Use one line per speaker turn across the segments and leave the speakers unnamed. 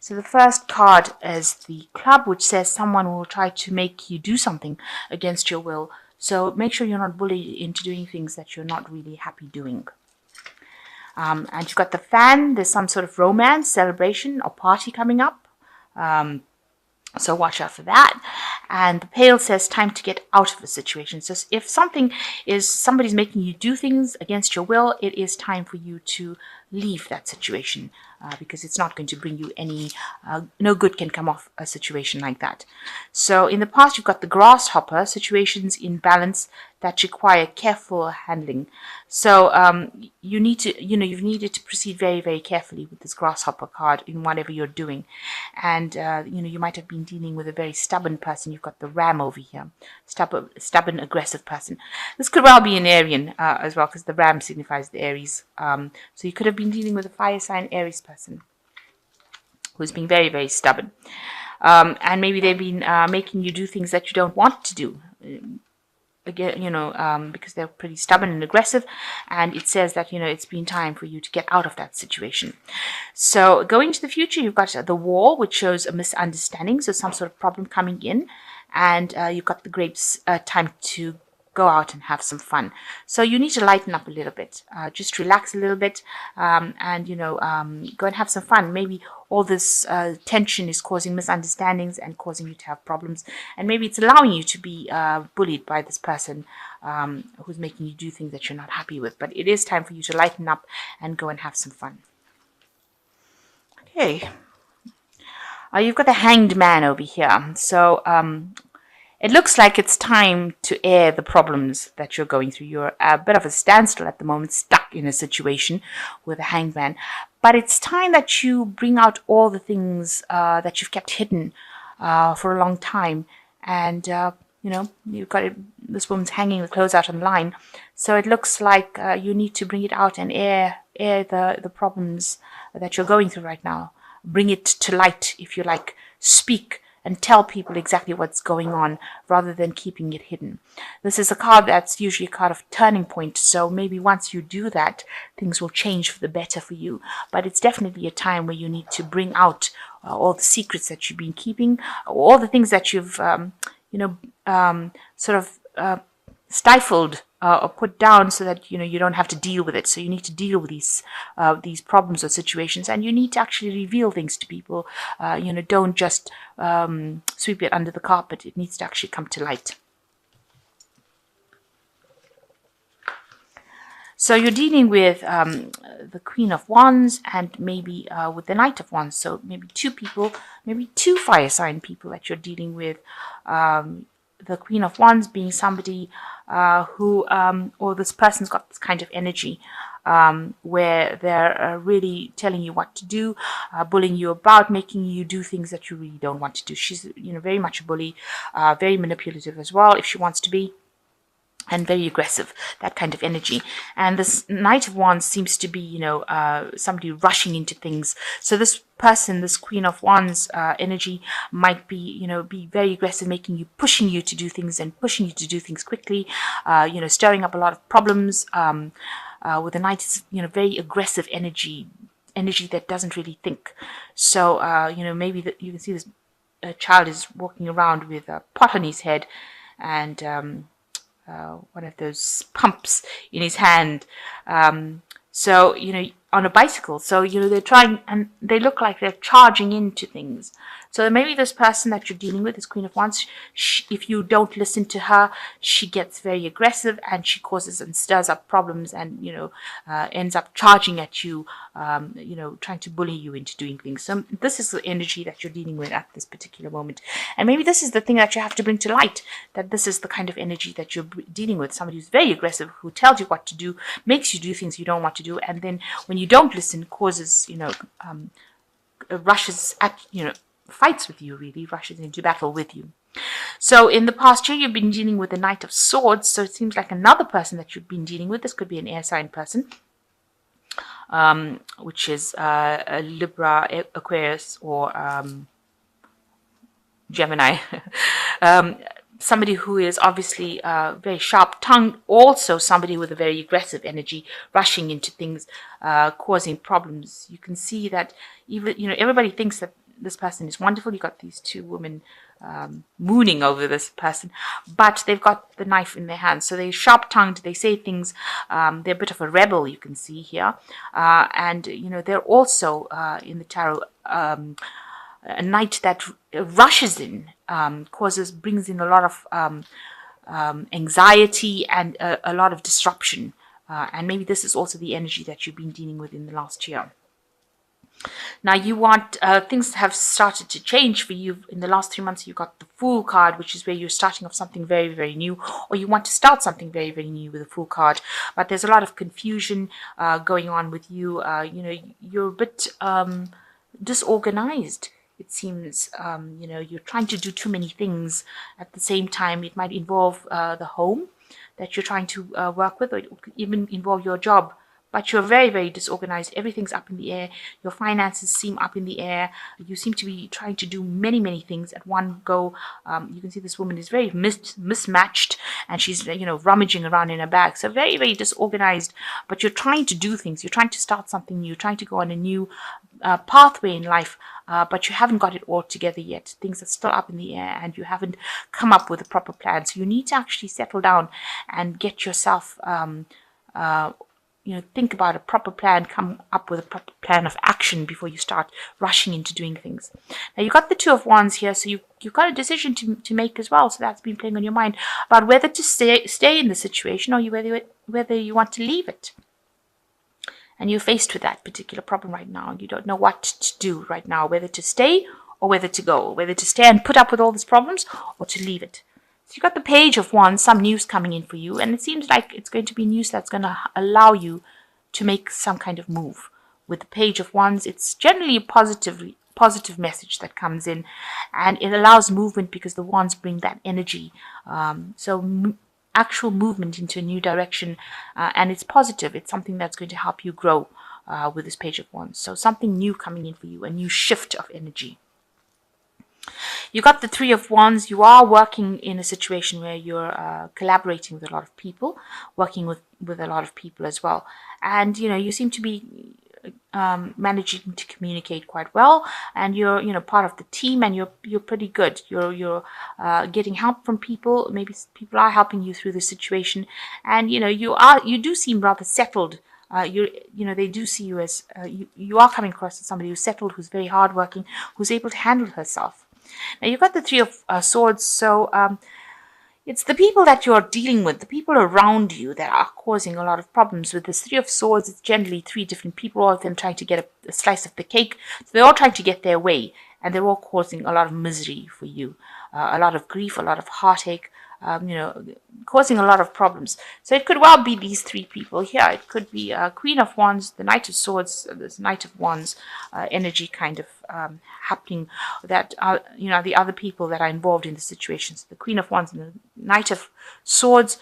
So the first card is the club, which says someone will try to make you do something against your will. So make sure you're not bullied into doing things that you're not really happy doing. And you've got the fan. There's some sort of romance, celebration, or party coming up. So watch out for that. And the pail says time to get out of a situation. So if somebody's making you do things against your will, it is time for you to leave that situation, because it's not going to bring you no good can come off a situation like that. So in the past, you've got the grasshopper, situations in balance that require careful handling. So you've needed to proceed very, very carefully with this grasshopper card in whatever you're doing. And you might have been dealing with a very stubborn person. You've got the ram over here, stubborn, aggressive person. This could well be an Arian as well, because the ram signifies the Aries. So you could have been dealing with a fire sign Aries person who's been very, very stubborn. And maybe they've been making you do things that you don't want to do. Again, because they're pretty stubborn and aggressive, and it says that, it's been time for you to get out of that situation. So going to the future, you've got the wall, which shows a misunderstanding, so some sort of problem coming in, and you've got the grapes, time to go out and have some fun. So you need to lighten up a little bit, just relax a little bit, and go and have some fun. Maybe all this tension is causing misunderstandings and causing you to have problems, and maybe it's allowing you to be bullied by this person who's making you do things that you're not happy with. But it is time for you to lighten up and go and have some fun. Okay, you've got the Hanged Man over here. So it looks like it's time to air the problems that you're going through. You're a bit of a standstill at the moment, stuck in a situation with a hanged man. But it's time that you bring out all the things that you've kept hidden for a long time. And, you've got this woman's hanging the clothes out on the line. So it looks like you need to bring it out and air the problems that you're going through right now. Bring it to light, if you like. Speak and tell people exactly what's going on rather than keeping it hidden. This is a card that's usually a card of turning point, so maybe once you do that, things will change for the better for you. But it's definitely a time where you need to bring out all the secrets that you've been keeping, all the things that you've, stifled or put down, so that you don't have to deal with it. So you need to deal with these problems or situations, and you need to actually reveal things to people. Don't just sweep it under the carpet. It needs to actually come to light. So you're dealing with the Queen of Wands and maybe with the Knight of Wands. So maybe two people, maybe two fire sign people that you're dealing with. The Queen of Wands being somebody or this person's got this kind of energy where they're really telling you what to do, bullying you about, making you do things that you really don't want to do. She's, very much a bully, very manipulative as well, if she wants to be, and very aggressive, that kind of energy. And this Knight of Wands seems to be, somebody rushing into things. So this person, this Queen of Wands energy might be, be very aggressive, pushing you to do things and pushing you to do things quickly, stirring up a lot of problems. With the Knight, it's, very aggressive energy that doesn't really think. So, maybe you can see this child is walking around with a pot on his head and one of those pumps in his hand. So, on a bicycle. So, they're trying, and they look like they're charging into things. So maybe this person that you're dealing with, this Queen of Wands, if you don't listen to her, she gets very aggressive and she causes and stirs up problems and, ends up charging at you, trying to bully you into doing things. So this is the energy that you're dealing with at this particular moment. And maybe this is the thing that you have to bring to light, that this is the kind of energy that you're dealing with. Somebody who's very aggressive, who tells you what to do, makes you do things you don't want to do. And then when you don't listen, causes, rushes at, fights with you, really, rushes into battle with you. So in the past year, you've been dealing with the Knight of Swords. So it seems like another person that you've been dealing with. This could be an air sign person, which is a Libra, Aquarius, or Gemini. Somebody who is obviously very sharp-tongued, also somebody with a very aggressive energy, rushing into things, causing problems. You can see that even everybody thinks that this person is wonderful. You got these two women mooning over this person, but they've got the knife in their hands. So they're sharp-tongued. They say things. They're a bit of a rebel, you can see here. And, they're also, in the tarot, a knight that rushes in, brings in a lot of anxiety and a lot of disruption. And maybe this is also the energy that you've been dealing with in the last year. Now you want things have started to change for you in the last 3 months. You got the Fool card, which is where you're starting off something very, very new, or you want to start something very, very new with the Fool card. But there's a lot of confusion going on with you. You're a bit disorganized. It seems, you're trying to do too many things at the same time. It might involve the home that you're trying to work with, or it could even involve your job. But you're very, very disorganized. Everything's up in the air. Your finances seem up in the air. You seem to be trying to do many, many things at one go. You can see this woman is very mismatched, and she's, rummaging around in her bag. So very, very disorganized. But you're trying to do things. You're trying to start something new. You're trying to go on a new pathway in life. But you haven't got it all together yet. Things are still up in the air, and you haven't come up with a proper plan. So you need to actually settle down and get yourself think about a proper plan, come up with a proper plan of action before you start rushing into doing things. Now, you've got the Two of Wands here, so you've got a decision to make as well. So that's been playing on your mind about whether to stay in the situation, or whether you want to leave it. And you're faced with that particular problem right now. You don't know what to do right now, whether to stay or whether to go, whether to stay and put up with all these problems or to leave it. So you've got the Page of Wands, some news coming in for you, and it seems like it's going to be news that's going to allow you to make some kind of move. With the Page of Wands, it's generally a positive message that comes in, and it allows movement because the wands bring that energy. Actual movement into a new direction, and it's positive. It's something that's going to help you grow with this Page of Wands. So something new coming in for you, a new shift of energy. You got the Three of Wands. You are working in a situation where you're collaborating with a lot of people, working with a lot of people as well. And, you seem to be managing to communicate quite well, and you're, part of the team, and you're pretty good. You're getting help from people. Maybe people are helping you through the situation, and, you do seem rather settled. They do see you as, you are coming across as somebody who's settled, who's very hardworking, who's able to handle herself. Now, you've got the Three of Swords, so it's the people that you're dealing with, the people around you, that are causing a lot of problems. With this Three of Swords, it's generally 3 different people, all of them trying to get a slice of the cake. So they're all trying to get their way, and they're all causing a lot of misery for you, a lot of grief, a lot of heartache, causing a lot of problems. So it could well be these 3 people here. It could be Queen of Wands, the Knight of Swords, this Knight of Wands energy kind of happening, that the other people that are involved in the situations. The Queen of Wands and the Knight of Swords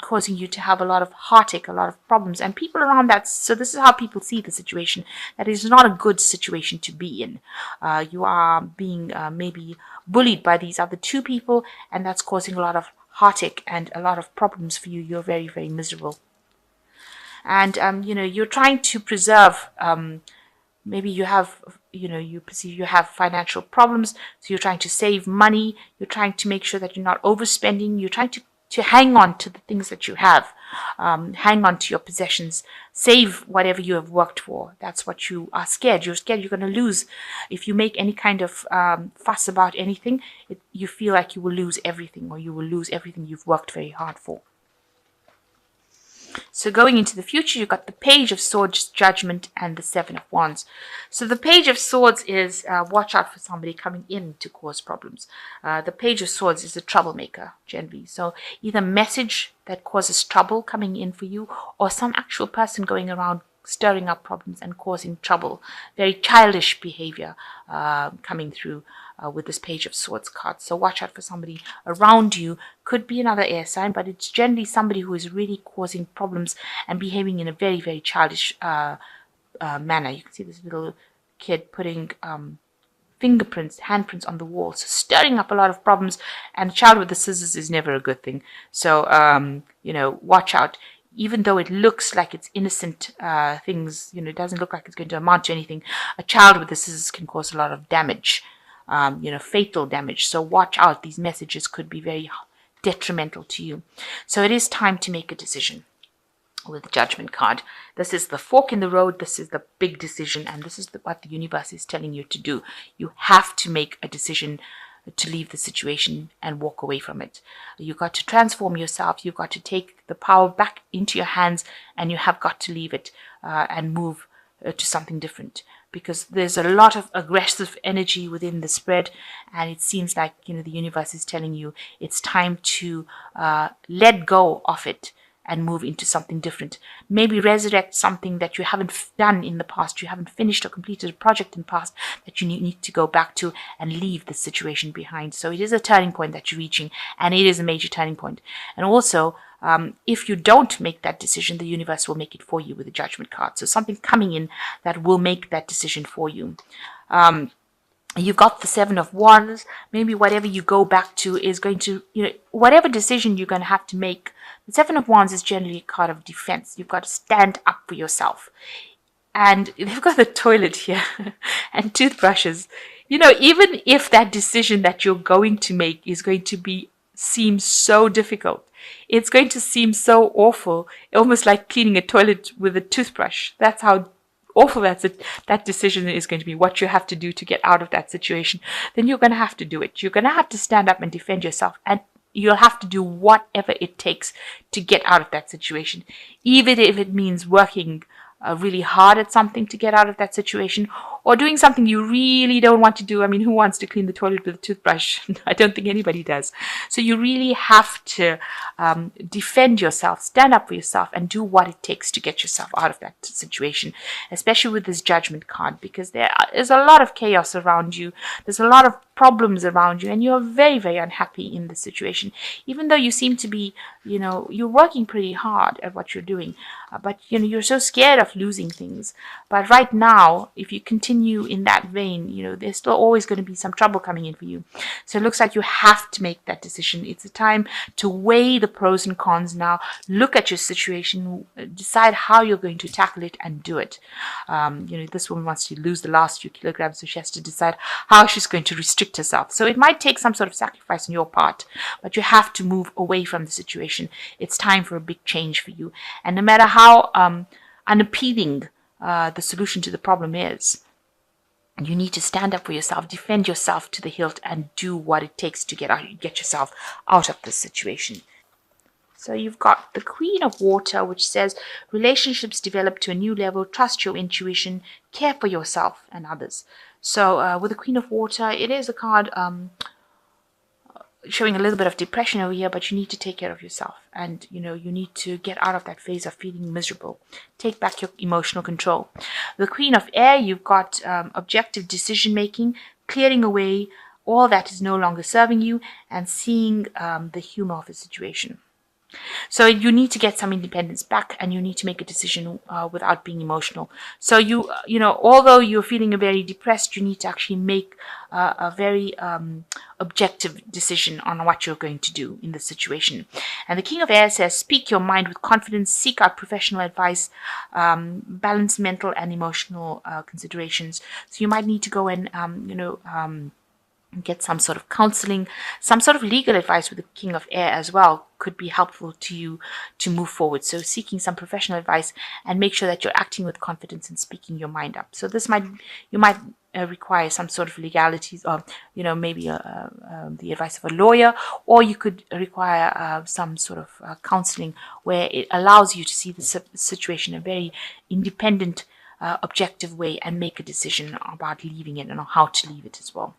causing you to have a lot of heartache, a lot of problems, and people around that. So this is how people see the situation. That is not a good situation to be in. You are being maybe bullied by these other 2 people, and that's causing a lot of heartache and a lot of problems for you. You're very, very miserable. And, you're trying to preserve, maybe you have, you perceive you have financial problems, so you're trying to save money. You're trying to make sure that you're not overspending. You're trying to hang on to the things that you have, hang on to your possessions, save whatever you have worked for. That's what you are scared. You're scared you're going to lose. If you make any kind of fuss about anything, you feel like you will lose everything, or you will lose everything you've worked very hard for. So going into the future, you've got the Page of Swords, Judgment, and the Seven of Wands. So the Page of Swords is watch out for somebody coming in to cause problems. The Page of Swords is a troublemaker, generally. So either message that causes trouble coming in for you, or some actual person going around stirring up problems and causing trouble. Very childish behavior coming through with this Page of Swords card. So watch out for somebody around you. Could be another air sign, but it's generally somebody who is really causing problems and behaving in a very, very childish manner. You can see this little kid putting fingerprints, handprints on the wall, so stirring up a lot of problems. And a child with the scissors is never a good thing. So, watch out. even though it looks like it's innocent things, it doesn't look like it's going to amount to anything. A child with the scissors can cause a lot of damage, fatal damage. So watch out. These messages could be very detrimental to you. So it is time to make a decision with the Judgment card. This is the fork in the road. This is the big decision, and this is what the universe is telling you to do. You have to make a decision to leave the situation and walk away from it. You've got to transform yourself. You've got to take the power back into your hands, and you have got to leave it and move to something different, because there's a lot of aggressive energy within the spread, and it seems like the universe is telling you it's time to let go of it and move into something different. Maybe resurrect something that you haven't done in the past. You haven't finished or completed a project in the past that you need to go back to and leave the situation behind. So it is a turning point that you're reaching, and it is a major turning point. And also, if you don't make that decision, the universe will make it for you with the Judgment card. So something coming in that will make that decision for you. You've got the Seven of Wands. Maybe whatever you go back to is going to, whatever decision you're going to have to make. The Seven of Wands is generally a card of defense. You've got to stand up for yourself. And they've got the toilet here and toothbrushes. Even if that decision that you're going to make is going to seem so difficult, it's going to seem so awful, almost like cleaning a toilet with a toothbrush. That's how awful that decision is going to be, what you have to do to get out of that situation. Then you're going to have to do it. You're going to have to stand up and defend yourself, and you'll have to do whatever it takes to get out of that situation, even if it means working really hard at something to get out of that situation, or doing something you really don't want to do. I mean, who wants to clean the toilet with a toothbrush? I don't think anybody does. So you really have to defend yourself, stand up for yourself, and do what it takes to get yourself out of that situation, especially with this Judgment card, because there is a lot of chaos around you. There's a lot of problems around you, and you're very, very unhappy in the situation, even though you seem to be, you're working pretty hard at what you're doing, but you're so scared of losing things. But right now, if you continue in that vein, there's still always going to be some trouble coming in for you. So it looks like you have to make that decision. It's a time to weigh the pros and cons now, look at your situation, decide how you're going to tackle it, and do it. This woman wants to lose the last few kilograms, so she has to decide how she's going to restrict herself. So it might take some sort of sacrifice on your part, but you have to move away from the situation. It's time for a big change for you. And no matter how unappealing the solution to the problem is, you need to stand up for yourself, defend yourself to the hilt, and do what it takes to get yourself out of this situation. So you've got the Queen of Water, which says relationships develop to a new level, trust your intuition, care for yourself and others. So with the Queen of Water, it is a card showing a little bit of depression over here, but you need to take care of yourself, and you need to get out of that phase of feeling miserable. Take back your emotional control. The Queen of Air, you've got objective decision making, clearing away all that is no longer serving you, and seeing the humor of the situation. So you need to get some independence back, and you need to make a decision without being emotional. So although you're feeling very depressed, you need to actually make a very objective decision on what you're going to do in this situation. And the King of Air says, speak your mind with confidence, seek out professional advice, balance mental and emotional considerations. So you might need to go and get some sort of counseling, some sort of legal advice with the King of Air as well could be helpful to you to move forward. So seeking some professional advice, and make sure that you're acting with confidence and speaking your mind up. So you might require some sort of legalities, or maybe the advice of a lawyer, or you could require some sort of counseling where it allows you to see the situation in a very independent, objective way, and make a decision about leaving it and how to leave it as well.